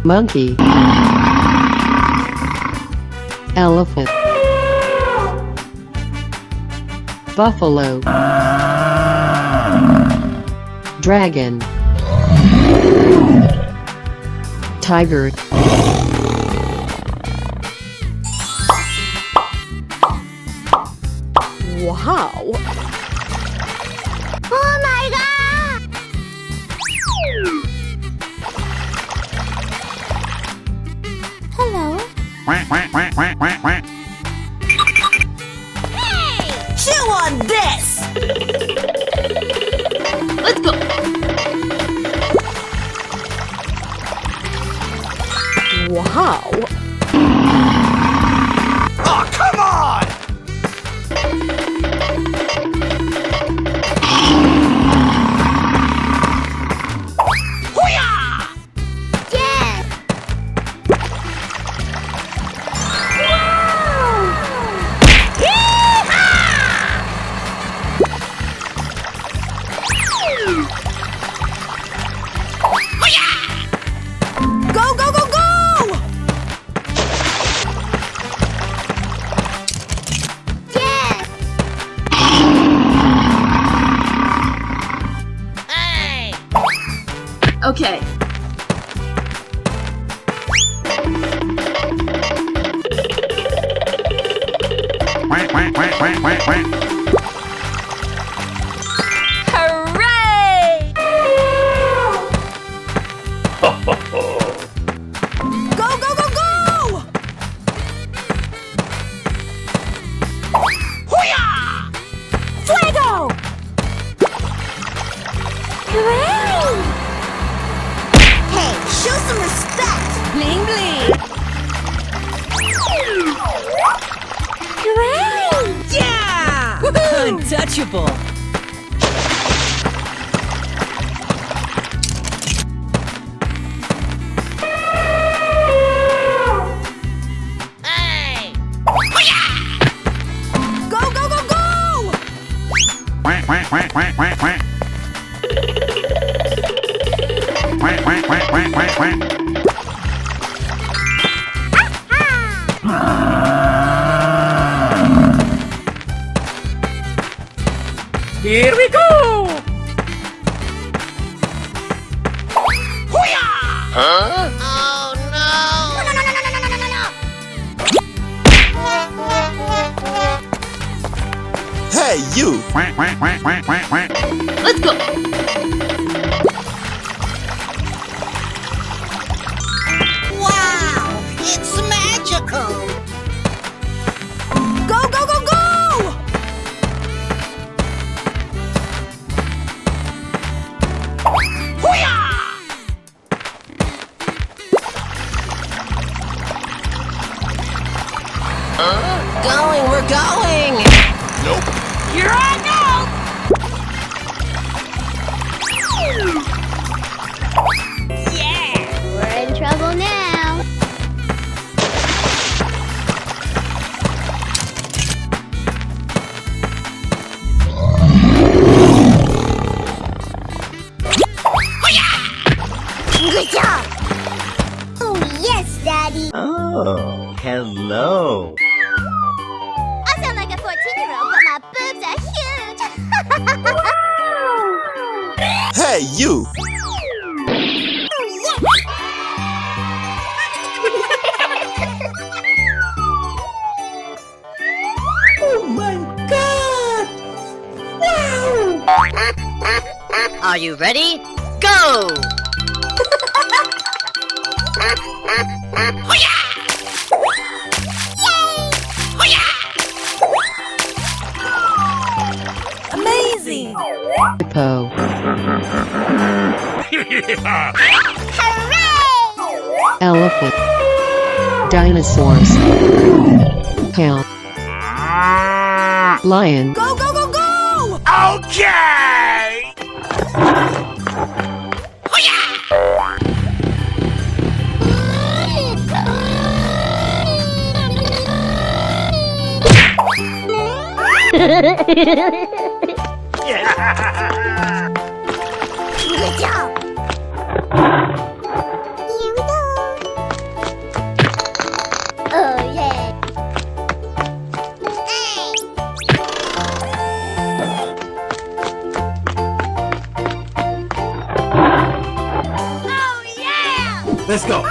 Monkey. Elephant. Buffalo. Dragon. Tiger. Wow! Oh my god! Hello? Hey! Chew on this! Let's go! Wow! Oh, come on! Yes! Go, go, go, go! Yes! Hey! Okay. Hooray! Go, go, go, go! Fuego! Hooray! Hey, show some respect! Bling, bling! Hooray! Yeah! Untouchable! Hey! Go, go, go, go! Here we go! Huh? Oh no! No! Hey, you! Let's go! Wow! It's magical! Go, go, go, go! Going, we're going! Nope. Here I go! Yeah! We're in trouble now! Good job! Oh, yes, Daddy! Oh, hello. I sound like a 14-year-old, but my boobs are huge! Hey, you! Oh my god! Wow! Are you ready? Go! Amazing! Hippo. Hooray! Elephant. Dinosaurs. Cow. Lion. Go, go, go, go! Okay! Good Let's go.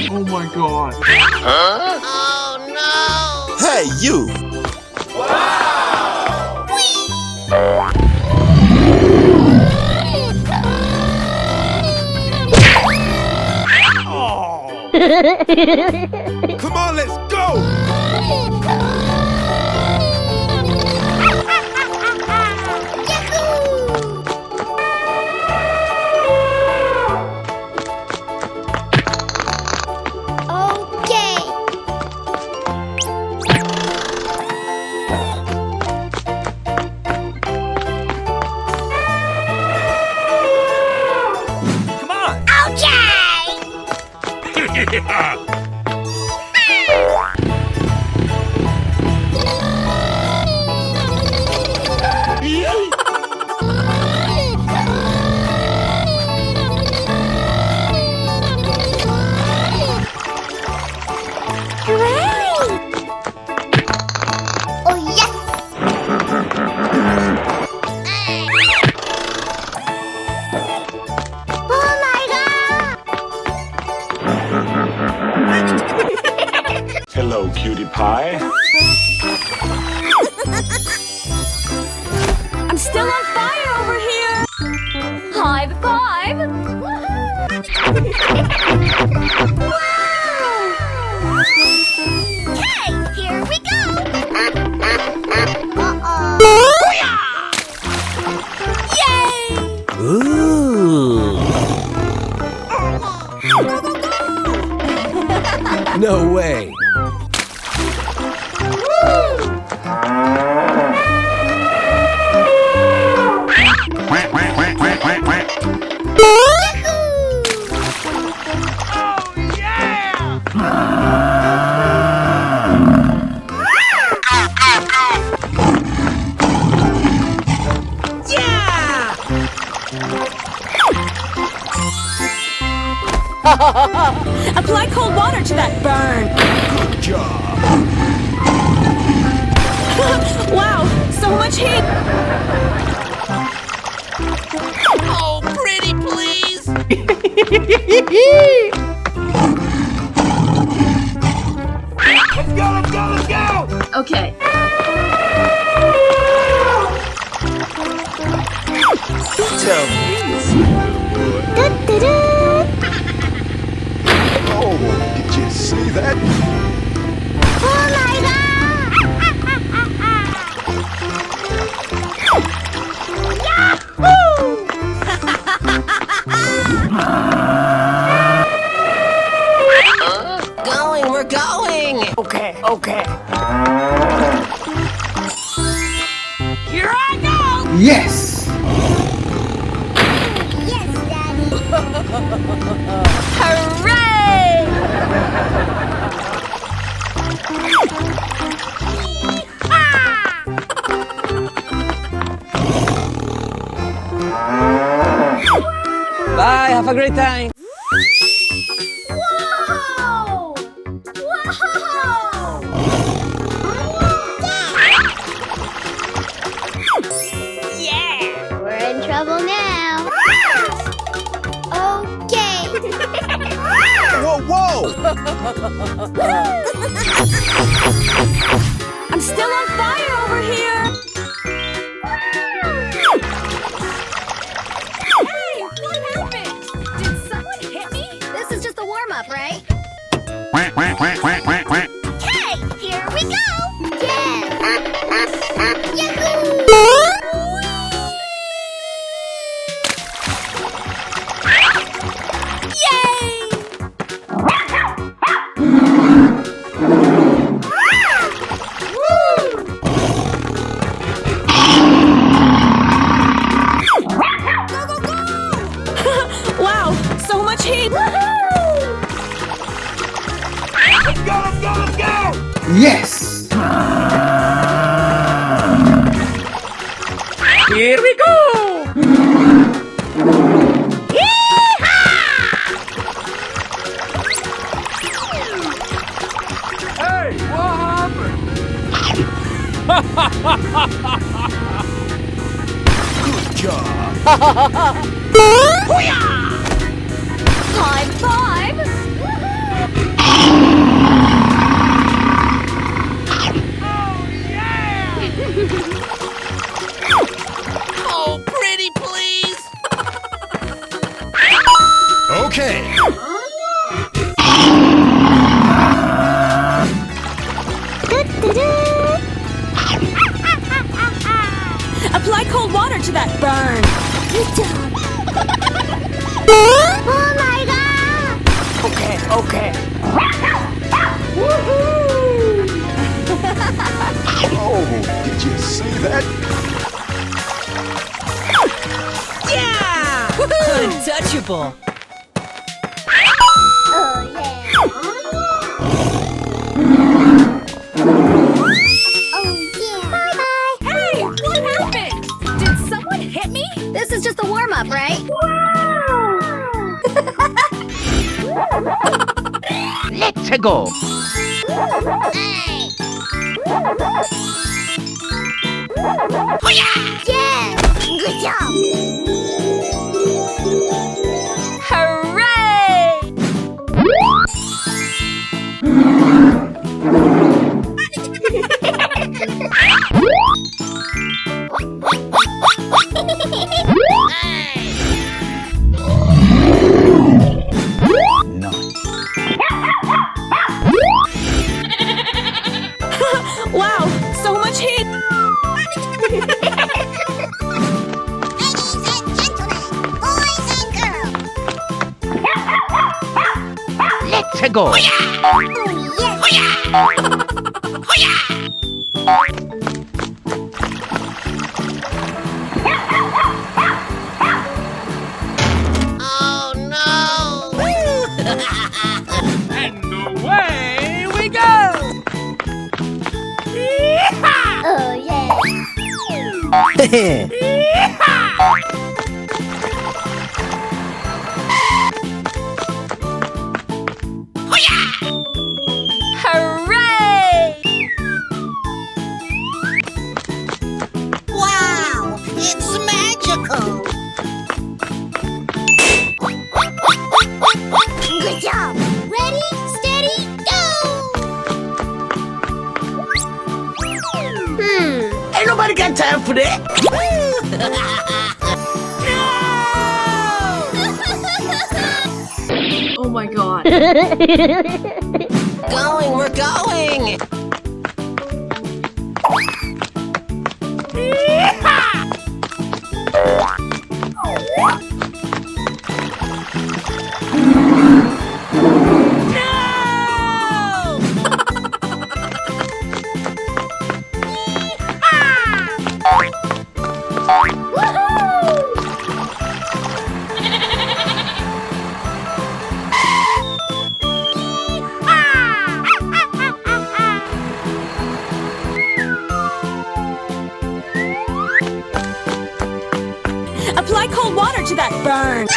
Oh my god. Huh? Oh no! Hey, you! Come on, let's go! Okay. Come on. Oh yes. Oh my god. Hello, cutie pie. I'm still on fire over here! High five! Okay, here we go. Uh-oh. Yay! Ooh. No way. Apply cold water to that burn! Good job. Wow, so much heat! Oh, pretty please! Let's go, let's go, let's go! Okay. Tell me, little boy. Oh, did you see that? Oh my Going, we're going! Okay, okay. Here I go! Yes! Yes, Daddy. Hooray! Bye, have a great time. Whoa! Whoa! Yeah! We're in trouble now. Okay. Whoa, whoa! I'm still on fire over here! Hey, what happened? Did someone hit me? This is just a warm-up, right? Okay, here we go. Yeah. Yahoo! Wow, so much heat! Let's go, let's go, let's go! Yes! Here we go! Hey, what happened? Good job. High five! Oh, pretty please. Okay. Apply cold water to that burn. Good job. Oh my god! Okay, okay. Oh, did you see that? Yeah! Untouchable. Oh yeah. Oh yeah. Bye bye. Hey, what happened? Did someone hit me? This is just a warm up, right? Let's go. Hey. Yeah. Good job. Hooray! Wow, so much heat! Ladies and gentlemen, boys and girls. Let's go. Oh yes. And away we go. Oh yeah. Hooray! Wow, it's magical. Good job. Ready, steady, go. Ain't nobody got time for that. Oh my god. Going, we're going. Apply cold water to that burn.